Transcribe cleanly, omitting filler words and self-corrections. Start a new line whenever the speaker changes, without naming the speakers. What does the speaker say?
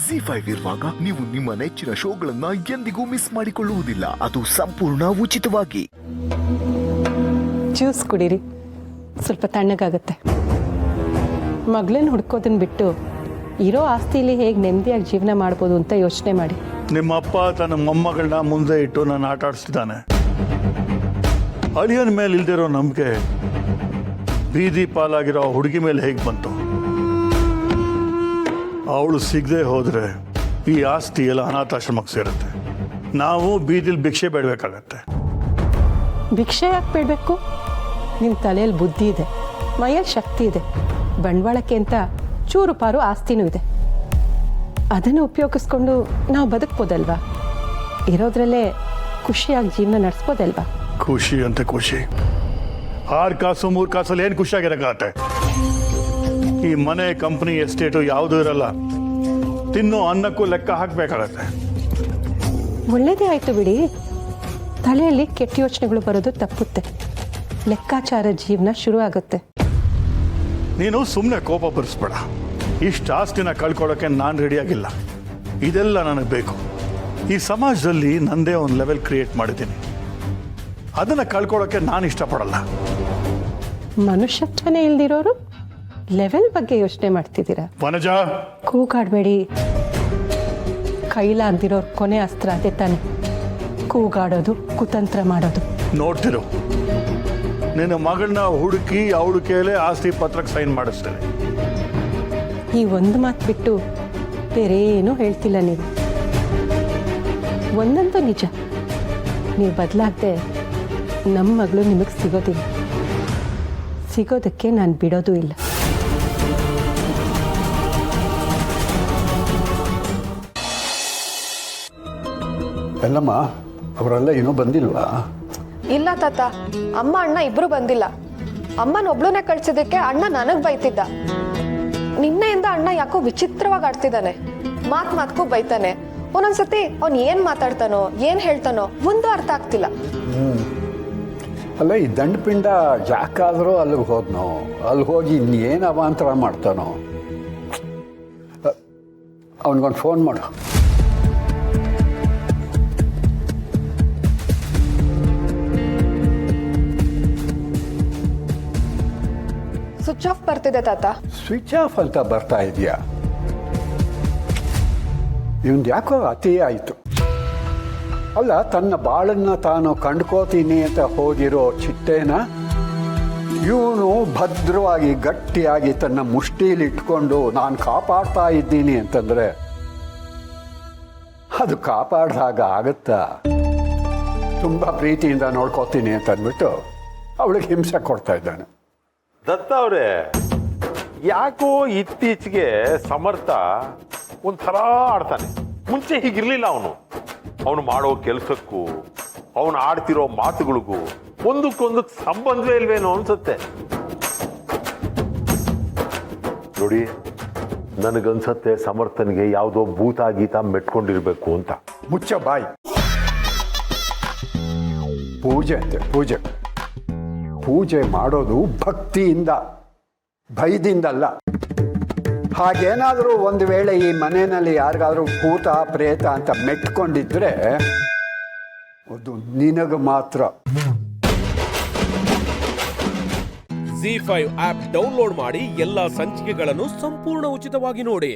ZEE5 ಇರುವಾಗ ನೀವು ನಿಮ್ಮ ನೆಚ್ಚಿನ ಶೋಗಳನ್ನ ಎಂದಿಗೂ ಮಿಸ್ ಮಾಡಿಕೊಳ್ಳುವುದಿಲ್ಲ. ಅದು ಸಂಪೂರ್ಣ ಉಚಿತವಾಗಿ.
ಜ್ಯೂಸ್ ಕುಡೀರಿ, ಸ್ವಲ್ಪ ತಣ್ಣಗಾಗತ್ತೆ. ಮಗಳನ್ನ ಹುಡ್ಕೋದನ್ನ ಬಿಟ್ಟು ಇರೋ ಆಸ್ತಿಲಿ ಹೇಗೆ ನೆಮ್ಮದಿಯಾಗಿ ಜೀವನ ಮಾಡ್ಬೋದು ಅಂತ ಯೋಚನೆ ಮಾಡಿ.
ನಿಮ್ಮಪ್ಪ ತನ್ನ ಮೊಮ್ಮಗಳನ್ನ ಮುಂದೆ ಇಟ್ಟು ನಾನು ಆಟ ಆಡಿಸ್ತಿದ್ದಾನೆ. ಅಳಿಯನ ಮೇಲೆ ಇಲ್ದಿರೋ ನಂಬಿಕೆ ಬೀದಿ ಪಾಲಾಗಿರೋ ಹುಡುಗಿ ಮೇಲೆ ಹೇಗೆ ಬಂತು? ಅವಳು ಸಿಗದೆ ಹೋದ್ರೆ ಈ ಆಸ್ತಿ ಎಲ್ಲ ಅನಾಥಾಶ್ರಮಕ್ಕೆ ಸೇರುತ್ತೆ. ನಾವು ಬೀದಿಲಿ ಭಿಕ್ಷೆ ಬೇಡಬೇಕಾಗತ್ತೆ.
ಭಿಕ್ಷೆ ಯಾಕೆ ಬೇಡಬೇಕು? ನಿಮ್ಮ ತಲೆಯಲ್ಲಿ ಬುದ್ಧಿ ಇದೆ, ಮೈಯಲ್ಲಿ ಶಕ್ತಿ ಇದೆ, ಬಂಡವಾಳಕ್ಕೆ ಅಂತ ಚೂರು ಪಾರು ಆಸ್ತಿನೂ ಇದೆ. ಅದನ್ನು ಉಪಯೋಗಿಸ್ಕೊಂಡು ನಾವು ಬದುಕ್ಬೋದಲ್ವಾ? ಇರೋದ್ರಲ್ಲೇ ಖುಷಿಯಾಗಿ ಜೀವನ ನಡೆಸ್ಬೋದಲ್ವಾ?
ಖುಷಿ ಅಂತ ಖುಷಿ 6 ಕಾಸು 3 ಕಾಸಲ್ಲಿ ಏನು ಖುಷಿಯಾಗಿರಕ್ಕಾಗತ್ತೆ? ಈ ಮನೆ, ಕಂಪ್ನಿ, ಎಸ್ಟೇಟು ಯಾವುದೂ ಇರಲ್ಲ. ತಿನ್ನೋ ಅನ್ನಕ್ಕೂ ಲೆಕ್ಕ ಹಾಕಬೇಕಾಗತ್ತೆ.
ಒಳ್ಳೇದೇ ಆಯಿತು ಬಿಡಿ. ತಲೆಯಲ್ಲಿ ಕೆಟ್ಟ ಯೋಚನೆಗಳು ಬರೋದು ತಪ್ಪುತ್ತೆ. ಲೆಕ್ಕಾಚಾರ ಜೀವನ ಶುರು ಆಗುತ್ತೆ.
ನೀನು ಸುಮ್ಮನೆ ಕೋಪ ಬರಿಸ್ಬೇಡ. ಇಷ್ಟು ಆಸ್ತಿನ ಕಳ್ಕೊಳ್ಳೋಕ್ಕೆ ನಾನು ರೆಡಿಯಾಗಿಲ್ಲ. ಇದೆಲ್ಲ ನನಗೆ ಬೇಕು. ಈ ಸಮಾಜದಲ್ಲಿ ನಂದೇ ಒಂದು ಲೆವೆಲ್ ಕ್ರಿಯೇಟ್ ಮಾಡಿದ್ದೀನಿ. ಅದನ್ನು ಕಳ್ಕೊಳ್ಳೋಕ್ಕೆ ನಾನು ಇಷ್ಟಪಡಲ್ಲ.
ಮನುಷ್ಯತ್ವನೇ ಇಲ್ದಿರೋರು ಲೆವೆಲ್ ಬಗ್ಗೆ ಯೋಚನೆ ಮಾಡ್ತಿದ್ದೀರಾ?
ವನಜ,
ಕೂಗಾಡಬೇಡಿ. ಕೈಲಾಗ್ದಿರೋರು ಕೊನೆ ಅಸ್ತ್ರ ಅದೇ ತಾನೆ, ಕೂಗಾಡೋದು, ಕುತಂತ್ರ ಮಾಡೋದು.
ನೋಡ್ತಿರು, ನಿನ್ನ ಮಗಳನ್ನ ಹುಡುಕಿ ಅವಳ ಕೈಲೇ ಆಸ್ತಿ ಪತ್ರಕ್ಕೆ ಸೈನ್ ಮಾಡಿಸ್ತೇನೆ.
ಈ ಒಂದು ಮಾತು ಬಿಟ್ಟು ಬೇರೆ ಏನೂ ಹೇಳ್ತಿಲ್ಲ ನೀವು. ಒಂದಂತೂ ನಿಜ, ನೀವು ಬದಲಾಗದೆ ನಮ್ಮ ಮಗಳು ನಿಮಗೆ ಸಿಗೋದಿಲ್ಲ. ಸಿಗೋದಕ್ಕೆ ನಾನು ಬಿಡೋದು ಇಲ್ಲ.
ಎಲ್ಲಮ್ಮ, ಅವರೆಲ್ಲ ಏನೋ ಬಂದಿಲ್ವಾ?
ಇಲ್ಲ ತಾತ, ಅಮ್ಮ ಅಣ್ಣ ಇಬ್ರು ಬಂದಿಲ್ಲ. ಅಮ್ಮನ ಒಬ್ಳನ್ನೇ ಕಳ್ಸಿದಕ್ಕೆ ಅಣ್ಣ ನನಗ್ ಬೈತಿದ್ದ. ನಿನ್ನೆಯಿಂದ ಅಣ್ಣ ಯಾಕೋ ವಿಚಿತ್ರವಾಗಿ ಆಡ್ತಿದ್ದಾನೆ. ಮಾತ್ಗೂ ಬೈತಾನೆ. ಒಂದೊಂದ್ಸತಿ ಅವ್ನ್ ಏನ್ ಮಾತಾಡ್ತಾನೋ ಏನ್ ಹೇಳ್ತಾನೋ ಒಂದು ಅರ್ಥ ಆಗ್ತಿಲ್ಲ.
ಅಲ್ಲ, ಈ ದಂಡಪಿಂಡ ಯಾಕಾದ್ರೂ ಅಲ್ಲಿಗೆ ಹೋದ್ನೋ? ಅಲ್ಲಿ ಹೋಗಿ ಇನ್ನೇನು ಅವಾಂತರ ಮಾಡ್ತಾನೋ? ಅವನಿಗೊಂದು ಫೋನ್ ಮಾಡು.
ಸ್ವಿಚ್ ಆಫ್ ಬರ್ತಿದೆ ತಾತ.
ಸ್ವಿಚ್ ಆಫ್ ಅಂತ ಬರ್ತಾ ಇದೆಯಾ? ಇವಂದು ಯಾಕೋ ಅತಿ ಆಯಿತು. ಅಲ್ಲ, ತನ್ನ ಬಾಳನ್ನ ತಾನು ಕಂಡ್ಕೋತೀನಿ ಅಂತ ಹೋಗಿರೋ ಚಿಟ್ಟೆನ ಇವನು ಭದ್ರವಾಗಿ ಗಟ್ಟಿಯಾಗಿ ತನ್ನ ಮುಷ್ಟಿಲಿ ಇಟ್ಕೊಂಡು ನಾನು ಕಾಪಾಡ್ತಾ ಇದ್ದೀನಿ ಅಂತಂದ್ರೆ ಅದು ಕಾಪಾಡ್ದಾಗ ಆಗತ್ತಾ? ತುಂಬ ಪ್ರೀತಿಯಿಂದ ನೋಡ್ಕೋತೀನಿ ಅಂತ ಅಂದ್ಬಿಟ್ಟು ಅವಳಿಗೆ ಹಿಂಸೆ ಕೊಡ್ತಾ ಇದ್ದಾನೆ.
ದತ್ತ ಅವರೇ, ಯಾಕೋ ಇತ್ತೀಚೆಗೆ ಸಮರ್ಥ ಒಂಥರ ಆಡ್ತಾನೆ. ಮುಂಚೆ ಹೀಗಿರ್ಲಿಲ್ಲ. ಅವನು ಮಾಡೋ ಕೆಲಸಕ್ಕೂ ಅವನು ಆಡ್ತಿರೋ ಮಾತುಗಳಿಗೂ ಒಂದಕ್ಕೊಂದು ಸಂಬಂಧವೇ ಇಲ್ವೇನೋ ಅನ್ಸುತ್ತೆ. ನೋಡಿ, ನನಗನ್ಸತ್ತೆ ಸಮರ್ಥನಿಗೆ ಯಾವುದೋ ಭೂತ ಗೀತ ಮೆಟ್ಕೊಂಡಿರ್ಬೇಕು ಅಂತ.
ಮುಚ್ಚ ಬಾಯಿ. ಪೂಜೆ ಅಂತೆ, ಪೂಜೆ. ಪೂಜೆ ಮಾಡೋದು ಭಕ್ತಿಯಿಂದ, ಭಯದಿಂದಲ್ಲ. ಹಾಗೇನಾದರೂ ಒಂದು ವೇಳೆ ಈ ಮನೆಯಲ್ಲಿ ಯಾರಿಗಾದ್ರೂ ಭೂತ ಪ್ರೇತ ಅಂತ ಮೆಟ್ಕೊಂಡಿದ್ರೆ ಅದು ನಿನಗೆ ಮಾತ್ರ.
ZEE5 ಆಪ್ ಡೌನ್ಲೋಡ್ ಮಾಡಿ ಎಲ್ಲಾ ಸಂಚಿಕೆಗಳನ್ನು ಸಂಪೂರ್ಣ ಉಚಿತವಾಗಿ ನೋಡಿ.